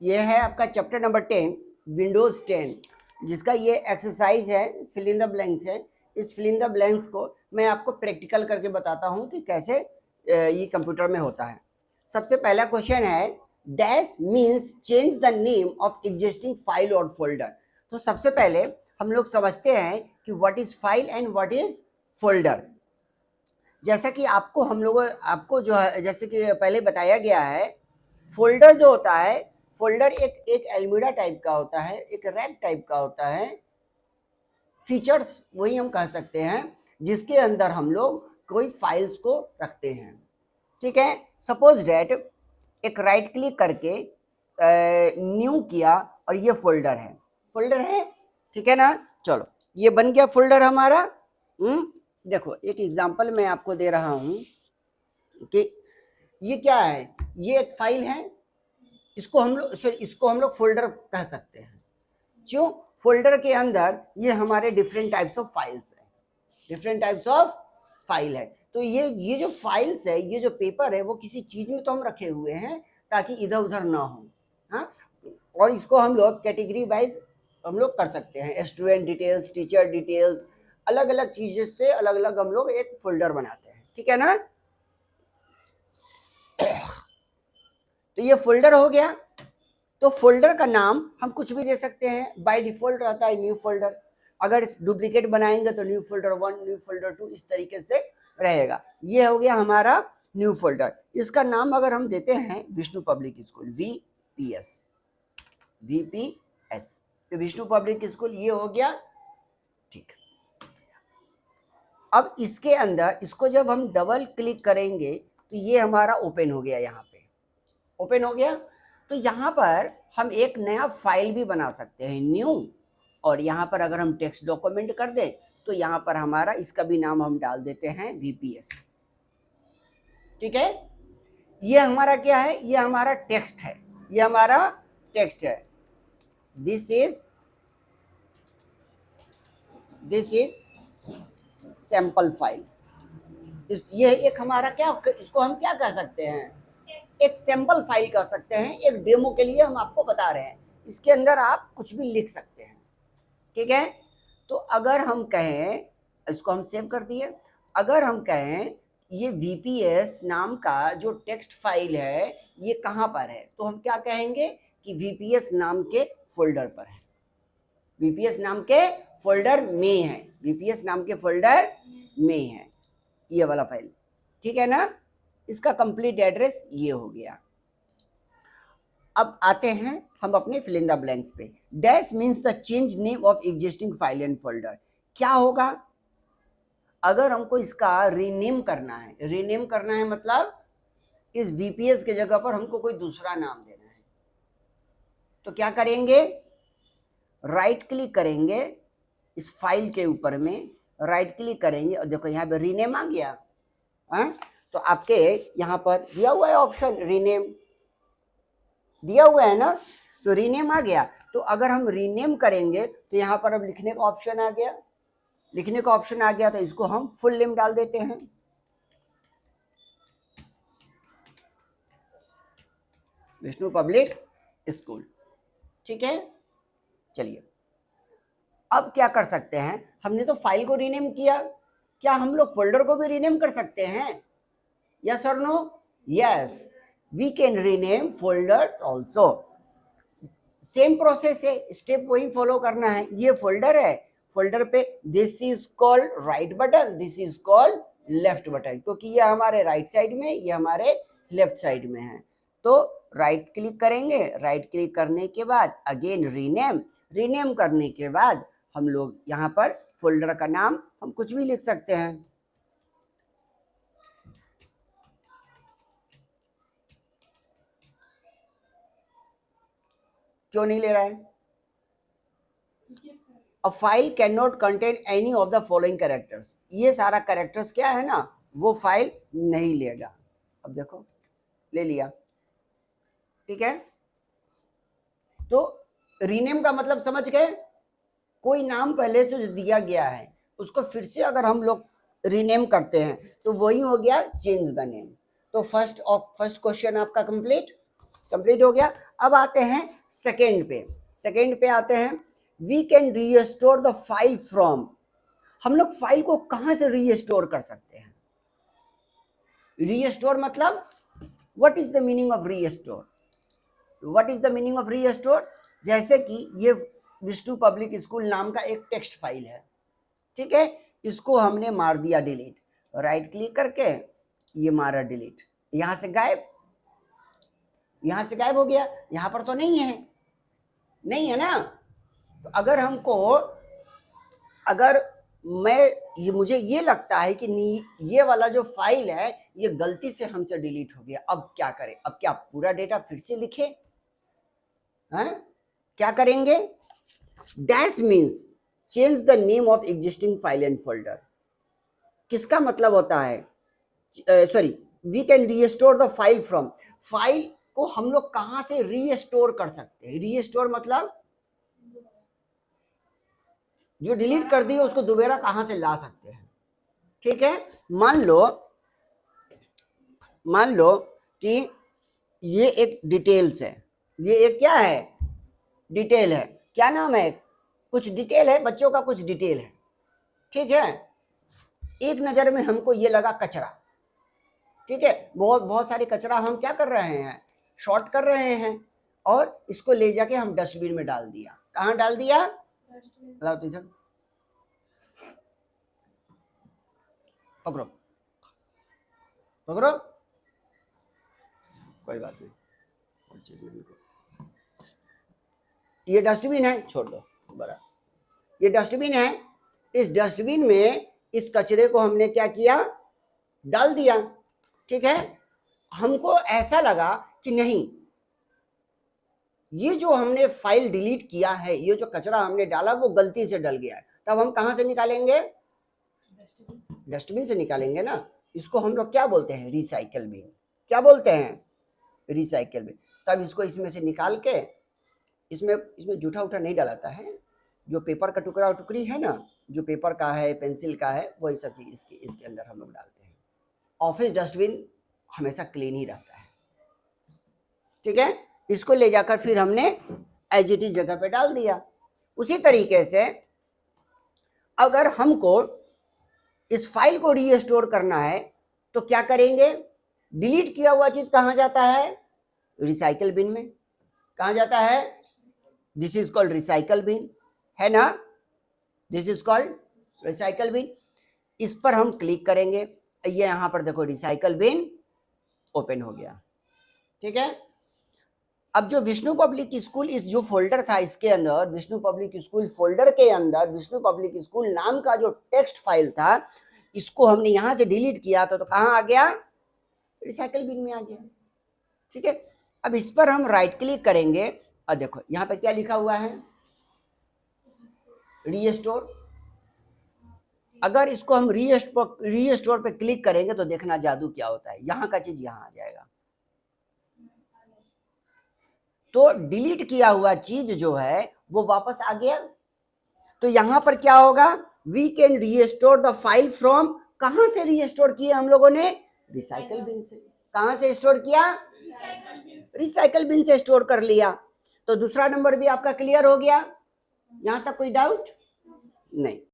ये है आपका चैप्टर नंबर 10 विंडोज 10, जिसका ये एक्सरसाइज है, फिल इन द ब्लैंक्स है। इस फिल इन द ब्लैंक्स को मैं आपको प्रैक्टिकल करके बताता हूँ कि कैसे ये कंप्यूटर में होता है। सबसे पहला क्वेश्चन है, dash means change the name of existing file और फोल्डर। तो सबसे पहले हम लोग समझते हैं कि what is file and what is folder. जैसा कि आपको जो है, जैसे कि पहले बताया गया है, फोल्डर जो होता है, फोल्डर एक एल्मीडा टाइप का होता है, एक रैक टाइप का होता है। फीचर्स वही हम कह सकते हैं जिसके अंदर हम लोग कोई फाइल्स को रखते हैं। ठीक है, सपोज डेट एक राइट क्लिक करके न्यू किया और ये फोल्डर है, ठीक है ना। चलो ये बन गया फोल्डर हमारा। देखो एक एग्जांपल मैं आपको दे रहा हूं कि ये क्या है, ये एक फाइल है, इसको हम लोग फोल्डर कह सकते हैं। क्यों? फोल्डर के अंदर ये हमारे डिफरेंट टाइप्स ऑफ फाइल्स है, डिफरेंट टाइप्स ऑफ फाइल है। तो ये जो फाइल्स है, ये जो पेपर है, वो किसी चीज में तो हम रखे हुए हैं ताकि इधर उधर ना हो। हाँ, और इसको हम लोग कैटेगरी वाइज हम लोग कर सकते हैं, स्टूडेंट डिटेल्स, टीचर डिटेल्स, अलग अलग चीजें से अलग अलग हम लोग एक फोल्डर बनाते हैं। ठीक है ना। तो ये फोल्डर हो गया। तो फोल्डर का नाम हम कुछ भी दे सकते हैं, बाय डिफॉल्ट रहता है न्यू फोल्डर। अगर डुप्लीकेट बनाएंगे तो न्यू फोल्डर 1, न्यू फोल्डर 2, इस तरीके से रहेगा। ये हो गया हमारा न्यू फोल्डर। इसका नाम अगर हम देते हैं विष्णु पब्लिक स्कूल, VPS, तो विष्णु पब्लिक स्कूल ये हो गया। ठीक, अब इसके अंदर इसको जब हम डबल क्लिक करेंगे तो ये हमारा ओपन हो गया, यहाँ पे ओपन हो गया। तो यहाँ पर हम एक नया फाइल भी बना सकते हैं, न्यू, और यहाँ पर अगर हम टेक्स्ट डॉक्यूमेंट कर दें तो यहाँ पर हमारा इसका भी नाम हम डाल देते हैं VPS। ठीक है, ये हमारा क्या है, ये हमारा टेक्स्ट है, ये हमारा टेक्स्ट है। This is sample file. ये एक हमारा क्या, इसको हम क्या कह सकते हैं, एक सैंपल फाइल कह सकते हैं। एक डेमो के लिए हम आपको बता रहे हैं, इसके अंदर आप कुछ भी लिख सकते हैं। ठीक है, तो अगर हम कहें, इसको हम सेव कर दिए, अगर हम कहें ये VPS नाम का जो टेक्स्ट फाइल है ये कहाँ पर है, तो हम क्या कहेंगे कि VPS नाम के फोल्डर पर है, VPS नाम के फोल्डर में है, VPS नाम के फोल्डर में है ये वाला फाइल। ठीक है ना, इसका कंप्लीट एड्रेस ये हो गया। अब आते हैं हम अपने फिल इन द ब्लैंक्स पे। Dash means the change name of existing file and folder. क्या होगा अगर हमको इसका रीनेम करना है, रीनेम करना है मतलब इस VPS के जगह पर हमको कोई दूसरा नाम देना है, तो क्या करेंगे, राइट क्लिक करेंगे इस फाइल के ऊपर में, राइट क्लिक करेंगे और देखो यहाँ पे रीनेम आ गया। तो आपके यहाँ पर दिया हुआ है ऑप्शन, रीनेम दिया हुआ है ना, तो रीनेम आ गया। तो अगर हम रीनेम करेंगे तो यहाँ पर अब लिखने का ऑप्शन आ गया, लिखने का ऑप्शन आ गया, तो इसको हम फुल नेम डाल देते हैं। Vishnu public school. ठीक है, चलिए अब क्या कर सकते हैं, हमने तो फाइल को रीनेम किया, क्या हम लोग फोल्डर को भी रीनेम कर सकते हैं? यस और no? Yes, we can rename folder also. Same process है, स्टेप वही फॉलो करना है। ये फोल्डर है, फोल्डर पे this is called right button, this is called left button, क्योंकि ये हमारे राइट साइड में, ये हमारे लेफ्ट साइड में है। तो राइट क्लिक करेंगे, राइट क्लिक करने के बाद अगेन रीनेम, रीनेम करने के बाद हम लोग यहाँ पर फोल्डर का नाम हम कुछ भी लिख सकते हैं। क्यों नहीं ले रहा है? A file can not contain any of the following characters. ये सारा कैरेक्टर्स क्या है ना, वो फाइल नहीं लेगा। अब देखो ले लिया। ठीक है, तो रीनेम का मतलब समझ गए, कोई नाम पहले से जो दिया गया है उसको फिर से अगर हम लोग रीनेम करते हैं तो वही हो गया चेंज द नेम। तो फर्स्ट क्वेश्चन आपका कंप्लीट। कंप्लीट हो गया। अब आते हैं सेकेंड पे, सेकेंड पे आते हैं, we can restore the file from, हम लोग फाइल को कहां से रीस्टोर कर सकते हैं? रीस्टोर मतलब what is the meaning of restore, what is the meaning of restore? जैसे कि ये विष्णु पब्लिक स्कूल नाम का एक टेक्स्ट फाइल है, ठीक है, इसको हमने मार दिया डिलीट, राइट क्लिक करके ये मारा डिलीट, यहां से गायब, यहां से गायब हो गया, यहां पर तो नहीं है, नहीं है ना। तो अगर हमको, अगर मुझे ये लगता है कि ये वाला जो फाइल है ये गलती से हमसे डिलीट हो गया, अब क्या करें? अब क्या पूरा डेटा फिर से लिखे हैं? क्या करेंगे? Dash means change the name of existing file and folder. किसका मतलब होता है, sorry, we can restore the file from, file को हम लोग कहां से रीस्टोर कर सकते हैं? रीस्टोर मतलब जो डिलीट कर दी उसको दोबारा कहां से ला सकते हैं, ठीक है। मान लो कि ये एक डिटेल्स है, ये एक क्या है, डिटेल है, क्या नाम है, कुछ डिटेल है, बच्चों का कुछ डिटेल है, ठीक है। एक नजर में हमको ये लगा कचरा, ठीक है, बहुत सारे कचरा हम क्या कर रहे हैं, शॉर्ट कर रहे हैं, और इसको ले जाके हम डस्टबिन में डाल दिया। कहां डाल दिया? इधर पकड़ो पकड़ो, कोई बात नहीं, ये डस्टबिन है, छोड़ दो बड़ा, ये डस्टबिन है, इस डस्टबिन में इस कचरे को हमने क्या किया, डाल दिया, ठीक है। हमको ऐसा लगा कि नहीं, ये जो हमने फाइल डिलीट किया है, ये जो कचरा हमने डाला वो गलती से डल गया है, तब हम कहां से निकालेंगे? डस्टबिन से निकालेंगे ना। इसको हम लोग क्या बोलते हैं? Recycle bin. क्या बोलते हैं? Recycle bin. तब इसको इसमें से निकाल के, इसमें जूठा उठा नहीं डालता है, जो पेपर का टुकड़ा टुकड़ी है ना, जो पेपर का है, पेंसिल का है, वही सब चीज इसके अंदर हम लोग डालते हैं। ऑफिस डस्टबिन हमेशा क्लीन ही रहता है, ठीक है। इसको ले जाकर फिर हमने एज इट इज जगह पे डाल दिया। उसी तरीके से अगर हमको इस फाइल को रीस्टोर करना है तो क्या करेंगे? डिलीट किया हुआ चीज कहां जाता है? रिसाइकल बिन में। कहां जाता है? This is called recycle bin, है ना, this is called recycle bin. इस पर हम क्लिक करेंगे, ये यहां पर देखो रिसाइकल बिन ओपन हो गया, ठीक है। अब जो विष्णु पब्लिक स्कूल, इस जो फोल्डर था इसके अंदर, विष्णु पब्लिक स्कूल फोल्डर के अंदर विष्णु पब्लिक स्कूल नाम का जो टेक्स्ट फाइल था, इसको हमने यहां से डिलीट किया था, तो कहां आ गया? रिसाइकल बिन में आ गया, ठीक है। अब इस पर हम राइट क्लिक करेंगे और देखो यहां पे क्या लिखा हुआ है? रीस्टोर। अगर इसको हम रीस्टोर पे क्लिक करेंगे तो देखना जादू क्या होता है, यहां का चीज यहां आ जाएगा। तो डिलीट किया हुआ चीज जो है वो वापस आ गया। तो यहां पर क्या होगा? We can restore the file from, कहां से रीस्टोर किया हम लोगों ने? रिसाइकल बिन से। कहां से स्टोर किया? रिसाइकल बिन से स्टोर कर लिया। तो दूसरा नंबर भी आपका क्लियर हो गया, यहां तक कोई डाउट नहीं।